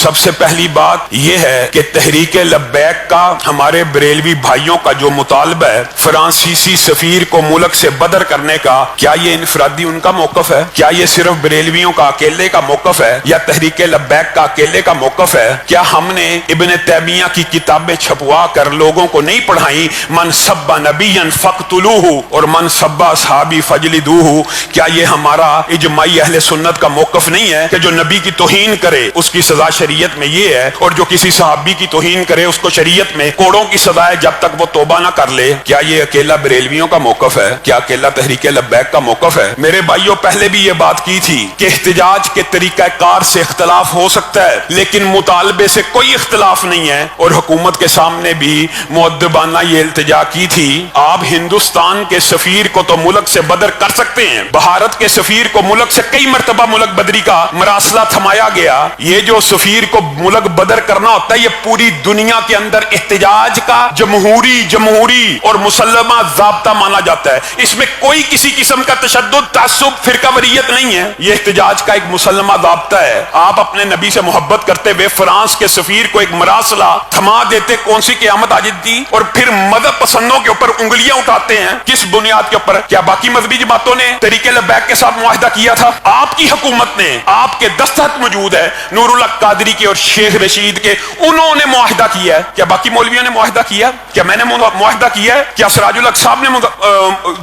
سب سے پہلی بات یہ ہے کہ تحریک لبیک کا ہمارے بریلوی بھائیوں کا جو مطالبہ ہے فرانسیسی سفیر کو ملک سے بدر کرنے کا، کیا یہ انفرادی ان کا موقف ہے؟ کیا یہ صرف بریلویوں کا اکیلے کا موقف ہے یا تحریک لبیک کا اکیلے کا موقف ہے؟ کیا ہم نے ابن تیمیہ کی کتابیں چھپوا کر لوگوں کو نہیں پڑھائیں؟ من سب نبیا فقتلوہ اور من سب اصحابی فجلدوہ. کیا یہ ہمارا اجماعی اہل سنت کا موقف نہیں ہے کہ جو نبی کی توہین کرے اس کی سزا شریعت میں یہ ہے، اور جو کسی صحابی کی توہین کرے اس کو شریعت میں کوڑوں کی سزا ہے جب تک وہ توبہ نہ کر لے؟ کیا یہ اکیلا بریلویوں کا موقف ہے؟ کیا اکیلا تحریک لبیک کا موقف ہے؟ میرے بھائیوں، پہلے بھی یہ بات کی تھی کہ احتجاج کے طریقہ کار سے اختلاف ہو سکتا ہے لیکن مطالبے سے کوئی اختلاف نہیں ہے، اور حکومت کے سامنے بھی مؤدبانہ یہ التجا کی تھی. آپ ہندوستان کے سفیر کو تو ملک سے بدر کر سکتے ہیں، بھارت کے سفیر کو ملک سے کئی مرتبہ ملک بدری کا مراسلہ تھمایا گیا. یہ جو سفیر کو ملک بدر کرنا ہوتا ہے یہ پوری دنیا کے اندر احتجاج کا جمہوری اور مسلمہ ضابطہ مانا جاتا ہے. اس میں کوئی کسی قسم کا تشدد، تعصب، فرقہ واریت نہیں ہے. یہ احتجاج کا ایک مسلمہ ضابطہ ہے. آپ اپنے نبی سے محبت کرتے ہوئے فرانس کے سفیر کو ایک مراسلہ تھما دیتے، کون سی قیامت آ جاتی؟ اور پھر مذہب پسندوں کے اوپر انگلیاں اٹھاتے ہیں. کس بنیاد کے اوپر؟ کیا باقی مذہبی جماعتوں نے تحریک لبیک کے ساتھ معاہدہ کیا تھا؟ آپ کی حکومت نے، آپ کے دستخط موجود ہے نور اللہ قادری کے اور شیخ رشید کے، انہوں نے معاہدہ کیا ہے. کیا باقی مولویوں نے معاہدہ کیا؟ کیا میں نے معاہدہ کیا ہے؟ کیا سراج الحق صاحب نے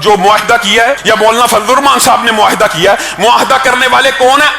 جو معاہدہ کیا ہے یا مولانا فضل الرحمان صاحب نے معاہدہ کیا ہے؟ معاہدہ کرنے والے کون ہیں؟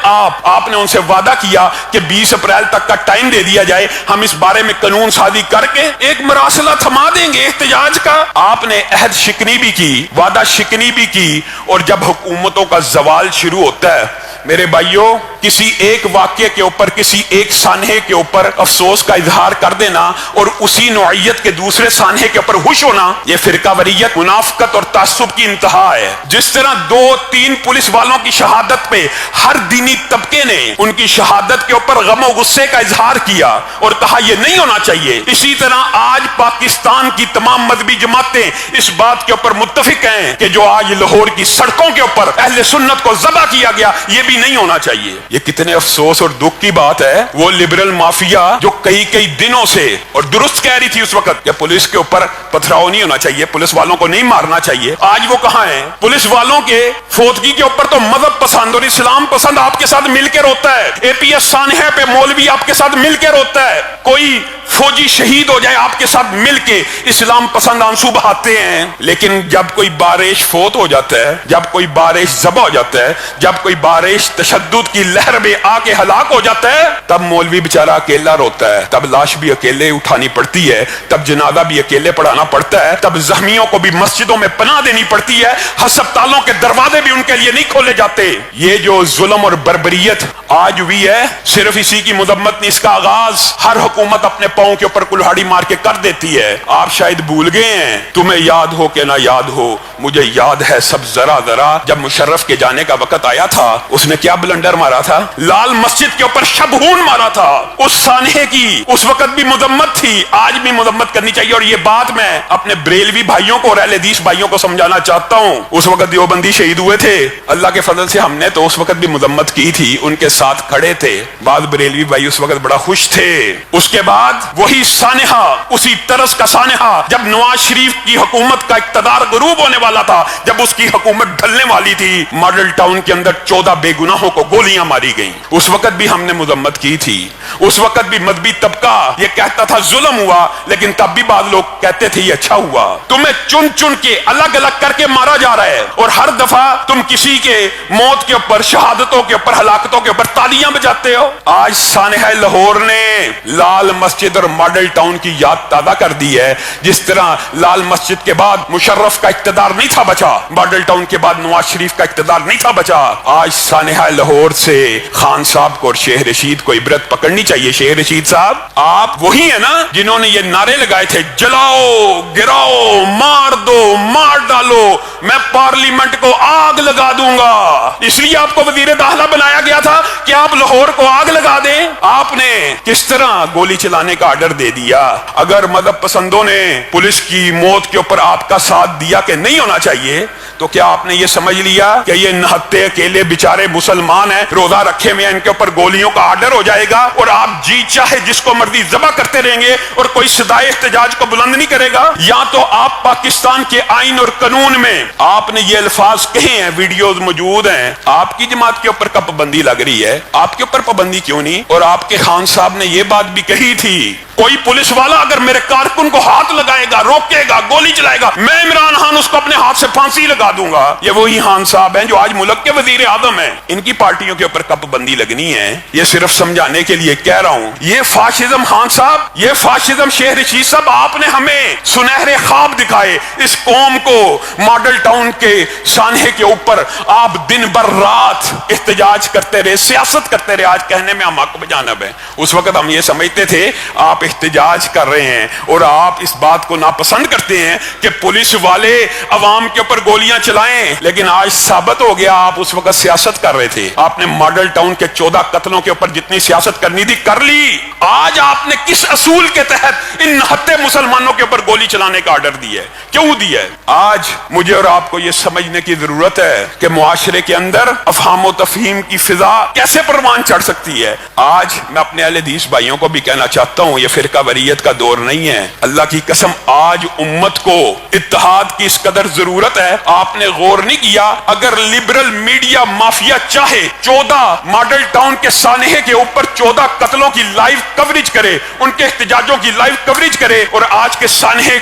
آپ نے ان سے وعدہ کیا کہ 20 اپریل تک کا ٹائم دے دیا جائے، ہم اس بارے میں قانون سازی کر کے ایک مراسلہ تھما دیں گے احتجاج کا. آپ نے عہد شکنی بھی کی، وعدہ شکنی بھی کی، اور جب حکومتوں کا زوال شروع ہوتا ہے میرے بھائیوں، کسی ایک واقعے کے اوپر، کسی ایک سانحے کے اوپر افسوس کا اظہار کر دینا اور اسی نوعیت کے دوسرے سانحے کے اوپر خوش ہونا، یہ فرقہ واریت، منافقت اور تعصب کی انتہا ہے. جس طرح 2-3 پولیس والوں کی شہادت پہ ہر دینی طبقے نے ان کی شہادت کے اوپر غم و غصے کا اظہار کیا اور کہا یہ نہیں ہونا چاہیے، اسی طرح آج پاکستان کی تمام مذہبی جماعتیں اس بات کے اوپر متفق ہیں کہ جو آج لاہور کی سڑکوں کے اوپر اہل سنت کو ذبح کیا گیا یہ بھی نہیں ہونا چاہیے. یہ کتنے افسوس اور دکھ کی بات ہے. وہ لبرل مافیا جو کئی دنوں سے، اور درست کہہ رہی تھی اس وقت کہ پولیس کے اوپر پتھراؤ نہیں ہونا چاہیے، پولیس والوں کو نہیں مارنا چاہیے، آج وہ کہاں ہیں؟ پولیس والوں کے فوتگی کے اوپر تو مذہب پسند اور اسلام پسند آپ کے ساتھ مل کے روتا ہے. اے پی ایس سانحے پہ مولوی آپ کے ساتھ مل کے روتا ہے. کوئی فوجی شہید ہو جائے آپ کے ساتھ مل کے اسلام پسند آنسو بہاتے ہیں. لیکن جب کوئی بارش فوت ہو جاتا ہے، جب کوئی بارش ذبح ہو جاتا ہے، جب کوئی بارش تشدد کی لہر میں آ کے ہلاک ہو جاتا ہے، تب مولوی بیچارہ اکیلا روتا ہے، تب لاش بھی اکیلے اٹھانی پڑتی ہے، تب جنازہ بھی اکیلے پڑھانا پڑتا ہے، تب زخمیوں کو بھی مسجدوں میں پناہ دینی پڑتی ہے، ہسپتالوں کے دروازے بھی ان کے لیے نہیں کھولے جاتے. یہ جو ظلم اور بربریت آج ہوئی ہے صرف اسی کی مذمت نہیں، اس کا آغاز ہر حکومت اپنے پاؤں کے اوپر کلہاڑی مار کے کر دیتی ہے. آپ شاید بھول گئے ہیں، تمہیں یاد ہو کہ نہ یاد ہو، مجھے یاد ہے سب ذرا جب مشرف کے جانے کا وقت آیا تھا اس نے کیا بلنڈر مارا تھا؟ لال مسجد کے اوپر شبہون مارا تھا. اس سانحے کی اس وقت بھی مذمت تھی، آج بھی مذمت کرنی چاہیے. اور یہ بات میں اپنے بریلوی بھائیوں کو اور اہل حدیث بھائیوں کو سمجھانا چاہتا ہوں. اس وقت دیوبندی شہید ہوئے تھے، اللہ کے فضل سے ہم نے تو اس وقت بھی مذمت کی تھی، ان کے ساتھ کھڑے تھے. بعض بریلوی بھائی اس وقت بڑا خوش تھے. اس کے بعد وہی سانحہ، اسی طرز کا سانحہ جب نواز شریف کی حکومت کا اقتدار غروب ہونے والا تھا، جب اس کی حکومت ڈھلنے والی تھی، ماڈل ٹاؤن کے اندر 14 بے گناہوں کو گولیاں ماری گئیں. اس وقت بھی ہم نے مذمت کی تھی. اس وقت بھی مذہبی طبقہ یہ کہتا تھا ظلم ہوا، لیکن تب بھی بعض لوگ کہتے تھے یہ اچھا ہوا. تمہیں چن چن کے الگ الگ کر کے مارا جا رہا ہے اور ہر دفعہ تم کسی کے موت کے اوپر، شہادتوں کے اوپر، ہلاکتوں کے اوپر تالیاں بجاتے ہو. آج سانحہ لاہور نے لال مسجد اور ماڈل ٹاؤن کی یاد تازہ کر دی ہے. جس طرح لال مسجد کے بعد مشرف کا اقتدار نہیں تھا بچا، ماڈل ٹاؤن کے بعد نواز شریف کا اقتدار نہیں تھا بچا، آج سانحہ لاہور سے خان صاحب کو اور شیخ رشید کو عبرت پکڑنی چاہیے. شیخ رشید صاحب آپ وہی ہیں نا جنہوں نے یہ نعرے لگائے تھے، جلاؤ، گراؤ، مار دو، مار ڈالو، میں پارلیمنٹ کو آگ لگا دوں گا. اس لیے آپ کو وزیر داخلہ بنایا گیا تھا کہ آپ لاہور کو آگ لگا دیں. آپ نے کس طرح گولی چلانے کا آرڈر دے دیا. اگر مذہب پسندوں نے پولیس کی موت کے اوپر آپ کا ساتھ دیا کہ نہیں ہونا چاہیے، تو کیا آپ نے یہ سمجھ لیا کہ یہ نہتے اکیلے بیچارے مسلمان ہیں, روزہ رکھے میں ان کے اوپر گولیوں کا آرڈر ہو جائے گا اور آپ جی چاہے جس کو مرضی ذبح کرتے رہیں گے اور کوئی صدائے احتجاج کو بلند نہیں کرے گا؟ یا تو آپ پاکستان کے آئین اور قانون میں آپ نے یہ الفاظ کہے ہیں, ویڈیوز موجود ہیں, آپ کی جماعت کے اوپر کب پابندی لگ رہی ہے, آپ کے اوپر پابندی کیوں نہیں؟ اور آپ کے خان صاحب نے یہ بات بھی کہی تھی, کوئی پولیس والا اگر میرے کارکن کو ہاتھ لگائے گا, روکے گا, گولی چلائے گا, میں عمران خان اس کو اپنے ہاتھ سے پھانسی لگا دوں گا. یہ وہی خان صاحب ہیں جو آج ملک کے وزیر اعظم ہیں. ان کی پارٹیوں کے اوپر کب پابندی لگنی ہے یہ صرف سمجھانے کے لیے کہہ رہا ہوں. یہ فاشزم خان صاحب, یہ فاشزم شیخ رشید صاحب, آپ نے ہمیں سنہرے خواب دکھائے. اس قوم کو ماڈل ٹاؤن کے سانحے کے اوپر آپ دن بھر رات احتجاج کرتے رہے, سیاست کرتے رہے. آج کہنے میں ہم حق بجانب ہیں. اس وقت ہم یہ سمجھتے تھے آپ احتجاج کر رہے ہیں اور آپ اس بات کو ناپسند کرتے ہیں کہ پولیس والے عوام کے اوپر گولیاں چلائیں, لیکن آج ثابت ہو گیا آپ اس وقت سیاست کر رہے تھے. آپ نے ماڈل ٹاؤن کے 14 قتلوں کے اوپر جتنی سیاست کرنی تھی کر لی. آج آپ نے کس اصول کے تحت ان نہتے مسلمانوں کے اوپر گولی چلانے کا آرڈر دیا ہے, کیوں دیا ہے؟ آج مجھے اور آپ کو یہ سمجھنے کی ضرورت ہے کہ معاشرے کے اندر افہام و تفہیم کی فضا کیسے پروان چڑھ سکتی ہے. آج میں اپنے اہل حدیث بھائیوں کو بھی کہنا چاہتا ہوں, یہ فرقہ وریت کا دور نہیں ہے. اللہ کی قسم آج امت کو اتحاد کی اس قدر ضرورت ہے. آپ نے غور نہیں کیا, اگر لبرل میڈیا مافیا چاہے 14 ماڈل ٹاؤن کے سانحے کے اوپر 14 قتلوں کی لائیو کوریج کرے, ان کے احتجاجوں کی لائیو کوریج کرے, اور آج کے سانحے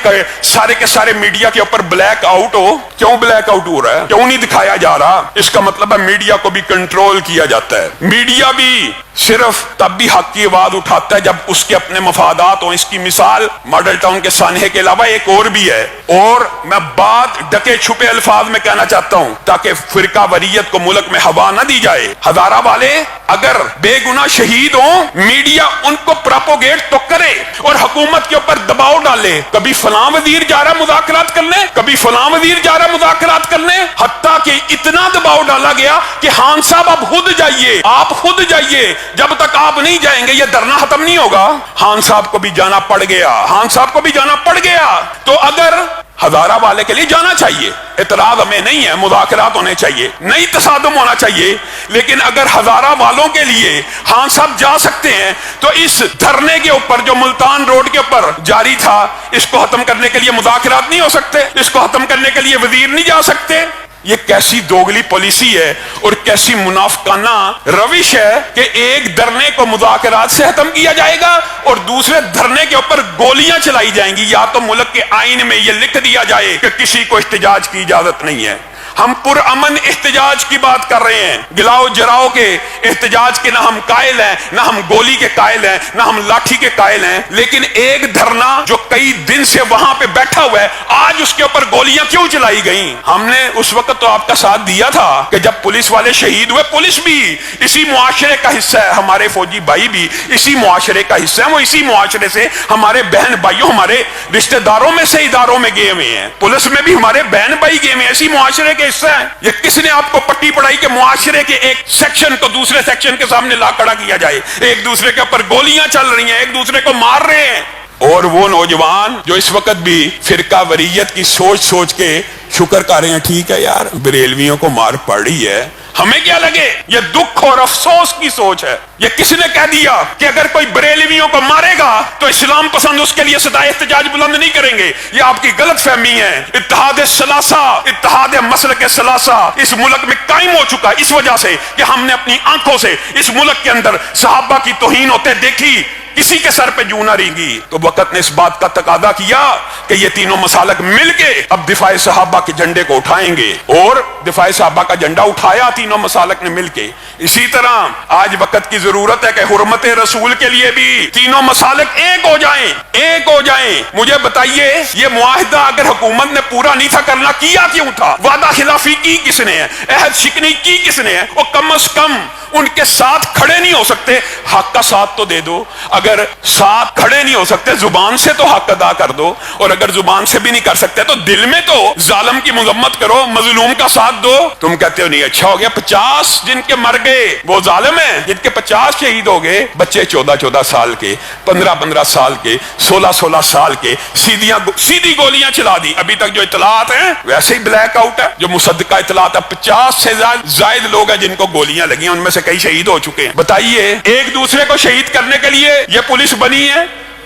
کے سارے میڈیا کے اوپر بلیک آؤٹ ہو. کیوں بلیک آؤٹ ہو رہا ہے, کیوں نہیں دکھایا جا رہا؟ اس کا مطلب ہے میڈیا کو بھی کنٹرول کیا جاتا ہے. میڈیا بھی صرف تب بھی حق کی آواز اٹھاتا ہے جب اس کے اپنے مفادات ہوں. اس کی مثال ماڈل ٹاؤن کے سانحے کے علاوہ ایک اور بھی ہے, اور میں بات ڈکے چھپے الفاظ میں کہنا چاہتا ہوں تاکہ فرقہ وریت کو ملک میں ہوا نہ دی جائے. ہزارہ والے اگر بے گناہ شہید ہوں, میڈیا ان کو پراپوگیٹ تو کرے اور حکومت کے اوپر دباؤ ڈالے. کبھی فلاں وزیر جا رہا مذاکرات کرنے, کبھی فلاں وزیر جا رہا مذاکرات کرنے, حتیٰ کہ اتنا دباؤ ڈالا گیا کہ خان صاحب اب خود جائیے, آپ خود جائیے. جب تک آپ نہیں جائیں گے یہ دھرنا ختم نہیں ہوگا. خان صاحب کو بھی جانا پڑ گیا, خان صاحب کو بھی جانا پڑ گیا. تو اگر ہزارہ والے کے لیے جانا چاہیے, اعتراض ہمیں نہیں ہے, مذاکرات ہونے چاہیے, نہیں تصادم ہونا چاہیے, لیکن اگر ہزارہ والوں کے لیے خان صاحب جا سکتے ہیں تو اس دھرنے کے اوپر جو ملتان روڈ کے اوپر جاری تھا, اس کو ختم کرنے کے لیے مذاکرات نہیں ہو سکتے؟ اس کو ختم کرنے کے لیے وزیر نہیں جا سکتے؟ یہ کیسی دوگلی پالیسی ہے اور کیسی منافقانہ روش ہے کہ ایک دھرنے کو مذاکرات سے ختم کیا جائے گا اور دوسرے دھرنے کے اوپر گولیاں چلائی جائیں گی. یا تو ملک کے آئین میں یہ لکھ دیا جائے کہ کسی کو احتجاج کی اجازت نہیں ہے. ہم پرامن احتجاج کی بات کر رہے ہیں, گلاؤ جراؤ کے احتجاج کے نہ ہم قائل ہیں, نہ ہم گولی کے قائل ہیں, نہ ہم لاٹھی کے قائل ہیں. لیکن ایک دھرنا جو کئی دن سے وہاں پہ بیٹھا ہوا ہے, آج اس کے اوپر گولیاں کیوں چلائی گئیں؟ ہم نے اس وقت تو آپ کا ساتھ دیا تھا کہ جب پولیس والے شہید ہوئے. پولیس بھی اسی معاشرے کا حصہ ہے, ہمارے فوجی بھائی بھی اسی معاشرے کا حصہ ہیں, وہ اسی معاشرے سے ہمارے بہن بھائیوں, ہمارے رشتہ داروں میں سے اداروں میں گئے ہوئے ہیں. پولیس میں بھی ہمارے بہن بھائی گئے ہوئے ہیں, اسی معاشرے کے حصہ ہیں. یہ کس نے آپ کو پٹی پڑھائی کہ معاشرے کے ایک سیکشن کو دوسرے سیکشن کے سامنے لا کھڑا کیا جائے؟ ایک دوسرے کے اوپر گولیاں چل رہی ہیں, ایک دوسرے کو مار رہے ہیں. اور وہ نوجوان جو اس وقت بھی فرقہ وریت کی سوچ سوچ کے شکر کر رہے ہیں, ٹھیک ہے یار بریلویوں کو مار پڑ رہی ہے, ہمیں کیا لگے. یہ دکھ اور افسوس کی سوچ ہے. یہ کس نے کہہ دیا کہ اگر کوئی بریلویوں کو مارے گا تو اسلام پسند اس کے لیے صدائے احتجاج بلند نہیں کریں گے؟ یہ آپ کی غلط فہمی ہے. اتحاد ثلاثہ, اتحاد مسلک ثلاثہ اس ملک میں قائم ہو چکا اس وجہ سے کہ ہم نے اپنی آنکھوں سے اس ملک کے اندر صحابہ کی توہین ہوتے دیکھی, کسی کے سر پہ جو نہ رینگی. تو وقت نے اس بات کا تقاضا کیا کہ یہ تینوں مسالک مل کے اب دفاع صحابہ کے جھنڈے کو اٹھائیں گے, اور دفاع صحابہ کا جھنڈا اٹھایا تینوں مسالک نے مل کے. اسی طرح آج وقت کی ضرورت ہے کہ حرمت رسول کے لیے بھی تینوں مسالک ایک ہو جائیں, ایک ہو جائیں. مجھے بتائیے یہ معاہدہ اگر حکومت نے پورا نہیں تھا کرنا, کیا کیوں تھا؟ وعدہ خلافی کی کس نے ہے؟ عہد شکنی کی کس نے ہے؟ اور کم از کم ان کے ساتھ کھڑے نہیں ہو سکتے، حق کا ساتھ تو دے دو. اگر ساتھ کھڑے نہیں ہو سکتے زبان سے تو حق ادا کر دو، اور اگر زبان سے بھی نہیں کر سکتے تو دل میں تو ظالم کی مذمت کرو، مظلوم کا ساتھ دو. تم کہتے ہو نہیں اچھا ہو گیا 50 جن کے مر گئے وہ ظالم ہیں، جن کے 50 شہید ہو گئے، بچے 14 سال کے، 15 سال کے، 16 سال کے، سیدھی گولیاں چلا دی. ابھی تک جو اطلاعات ہیں ویسے ہی بلیک آؤٹ ہے، جو مصدقہ اطلاعات ہے 50 سے زائد لوگ ہیں جن کو گولیاں لگی ہیں، ان میں سے کئی شہید ہو چکے ہیں. بتائیے ایک دوسرے کو شہید کرنے کے لیے یہ پولیس بنی ہے،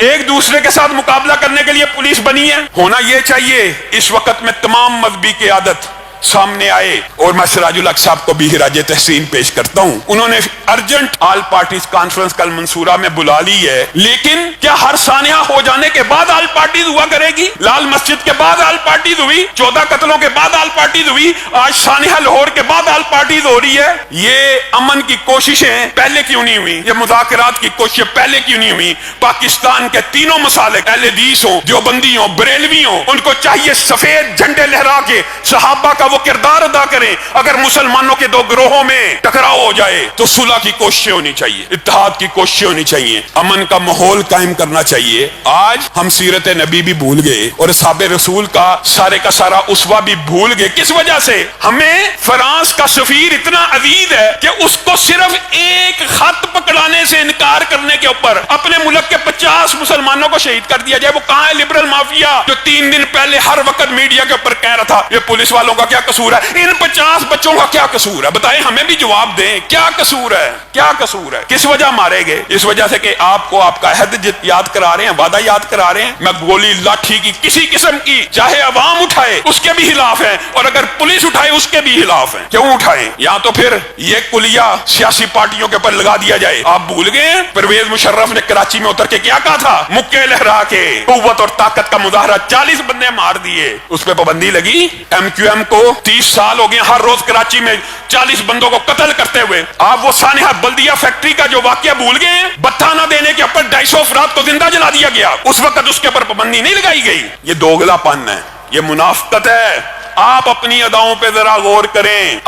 ایک دوسرے کے ساتھ مقابلہ کرنے کے لیے پولیس بنی ہے. ہونا یہ چاہیے اس وقت میں تمام مذہبی قیادت سامنے آئے. اور میں سراج الحق صاحب کو بھی خراج تحسین پیش کرتا ہوں، انہوں نے ارجنٹ آل پارٹیز کانفرنس کل منصورہ میں بلا لی ہے. لیکن کیا ہر سانحہ ہو جانے کے بعد آل پارٹیز ہوا کرے گی؟ لال مسجد کے بعد آل پارٹیز ہوئی، 14 قتلوں کے بعد آل پارٹیز ہوئی، آج سانحہ لاہور کے بعد آل پارٹیز ہو رہی ہے. یہ امن کی کوششیں پہلے کیوں نہیں ہوئی؟ یہ مذاکرات کی کوششیں پہلے کیوں نہیں ہوئی؟ پاکستان کے تینوں مسالک، اہل حدیث ہوں، دیوبندی ہوں، بریلوی ہوں، ان کو چاہیے سفید جھنڈے لہرا کے صحابہ کا وہ کردار ادا کریں. اگر مسلمانوں کے دو گروہوں میں ٹکراؤ ہو جائے تو صلح کی کوششیں ہونی چاہیے، اتحاد کی کوششیں ہونی چاہیے، امن کا ماحول قائم کرنا چاہیے. آج ہم سیرت نبی بھی بھول گئے اور اصحاب رسول کا سارا اسوہ بھی بھول گئے. کس وجہ سے؟ ہمیں فرانس کا سفیر اتنا عزیز ہے کہ اس کو صرف ایک خط پکڑانے سے انکار کرنے کے اوپر اپنے ملک کے 50 مسلمانوں کو شہید کر دیا جائے. وہ کہاں ہے لبرل مافیا جو 3 دن پہلے ہر وقت میڈیا کے اوپر کہہ رہا تھا یہ پولیس والوں کا کیا قصور ہے، ان 50 بچوں کا کیا قصور ہے؟ بتائیں، ہمیں بھی جواب دیں، کیا قصور ہے؟ کیا قصور ہے؟ کس وجہ مارے گئے؟ اس وجہ سے کہ آپ کو آپ کا عہد یاد کرا رہے ہیں، وعدہ یاد کرا رہے ہیں. میں گولی لاٹھی کی کسی قسم کی چاہے عوام اٹھائے اس کے بھی خلاف ہیں، اور اگر پولیس اٹھائے اس کے بھی خلاف ہیں. کیوں اٹھائیں؟ یا تو پھر یہ کلیہ سیاسی پارٹیوں کے اوپر لگا دیا جائے. آپ بھول گئے ہیں پرویز مشرف نے کراچی میں اتر کے کیا کہا تھا؟ مکے لہرا کے قوت اور طاقت کا مظاہرہ، 40 بندے مار دیے. اس پہ پابندی لگی. MQM کو 30 سال ہو گئے ہر روز کراچی میں 40 بندوں کو قتل کرتے ہوئے. آپ وہ سانحہ بلدیہ فیکٹری کا جو واقعہ بھول گئے ہیں؟ بتہ نہ دینے کے اوپر 250 افراد کو زندہ جلا دیا گیا. اس وقت اس کے اوپر پابندی نہیں لگائی گئی. یہ دوگلا پن ہے، یہ منافقت ہے. آپ اپنی اداؤں پہ ذرا غور کریں.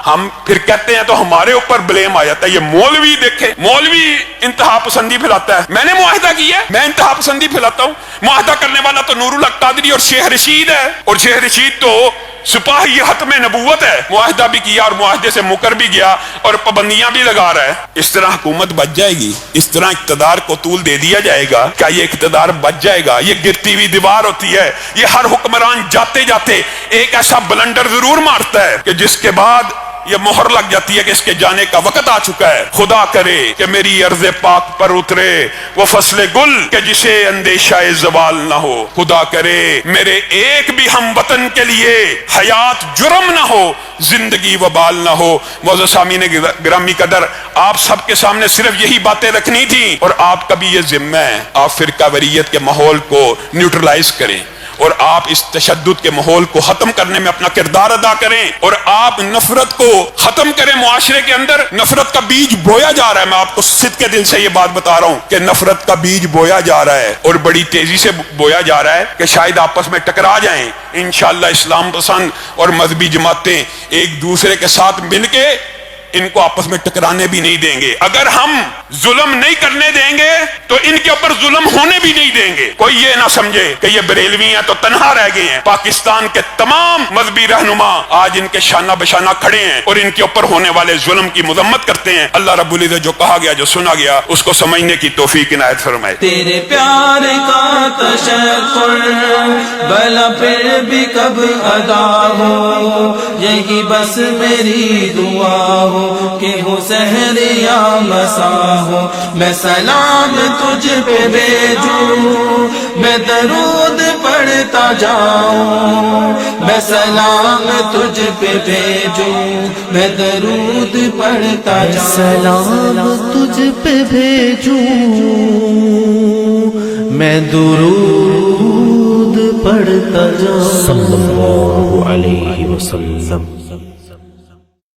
ہم پھر کہتے ہیں تو ہمارے اوپر بلیم آ جاتا ہے. یہ مولوی دیکھے، مولوی انتہا پسندی پھیلاتا ہے. میں نے معاہدہ کیا ہے، میں انتہا پسندی پھیلاتا ہوں. معاہدہ کرنے والا تو نور الحق قادری اور شیخ رشید ہے، اور شیخ رشید تو سپاہی ختم نبوت ہے. معاہدہ بھی کیا اور معاہدے سے مکر بھی گیا اور پابندیاں بھی لگا رہا ہے. اس طرح حکومت بچ جائے گی؟ اس طرح اقتدار کو طول دے دیا جائے گا؟ کیا یہ اقتدار بچ جائے گا؟ یہ گرتی ہوئی دیوار ہوتی ہے. یہ ہر حکمران جاتے جاتے ایک ایسا بلنڈر ضرور مارتا ہے کہ جس کے بعد یہ مہر لگ جاتی ہے کہ اس کے جانے کا وقت آ چکا ہے. خدا کرے کہ میری ارض پاک پر اترے وہ فصل گل کہ جسے اندیشہ زوال نہ ہو. خدا کرے میرے ایک بھی ہم وطن کے لیے حیات جرم نہ ہو، زندگی وبال نہ ہو. معزز سامعین گرامی قدر، آپ سب کے سامنے صرف یہی باتیں رکھنی تھی، اور آپ کا بھی یہ ذمہ ہے آپ فرقہ واریت کے ماحول کو نیوٹرلائز کریں، اور آپ اس تشدد کے ماحول کو ختم کرنے میں اپنا کردار ادا کریں، اور آپ نفرت کو ختم کریں. معاشرے کے اندر نفرت کا بیج بویا جا رہا ہے. میں آپ کو صدق کے دل سے یہ بات بتا رہا ہوں کہ نفرت کا بیج بویا جا رہا ہے، اور بڑی تیزی سے بویا جا رہا ہے کہ شاید آپس میں ٹکرا جائیں. انشاءاللہ اسلام پسند اور مذہبی جماعتیں ایک دوسرے کے ساتھ مل کے ان کو آپس میں ٹکرانے بھی نہیں دیں گے. اگر ہم ظلم نہیں کرنے دیں گے تو ان کے اوپر ظلم ہونے بھی نہیں دیں گے. کوئی یہ نہ سمجھے کہ یہ بریلوی ہیں تو تنہا رہ گئے ہیں. پاکستان کے تمام مذہبی رہنما آج ان کے شانہ بشانہ کھڑے ہیں اور ان کے اوپر ہونے والے ظلم کی مذمت کرتے ہیں. اللہ رب العزت جو کہا گیا، جو سنا گیا، اس کو سمجھنے کی توفیق عنایت فرمائے. تیرے پیار کا تشکر بھلا پھر بھی کب ادا ہو، یہی بس میری دعا ہو کہ ہو سحر یا مسا ہو. میں سلام تجھ پہ بھیجوں، میں درود پڑھتا جاؤں. میں سلام تجھ پہ بھیجوں، میں درود پڑھتا جاؤں. سلام تجھ پہ بھیجوں، میں درود پڑھتا جاؤں. صلی اللہ علیہ وسلم.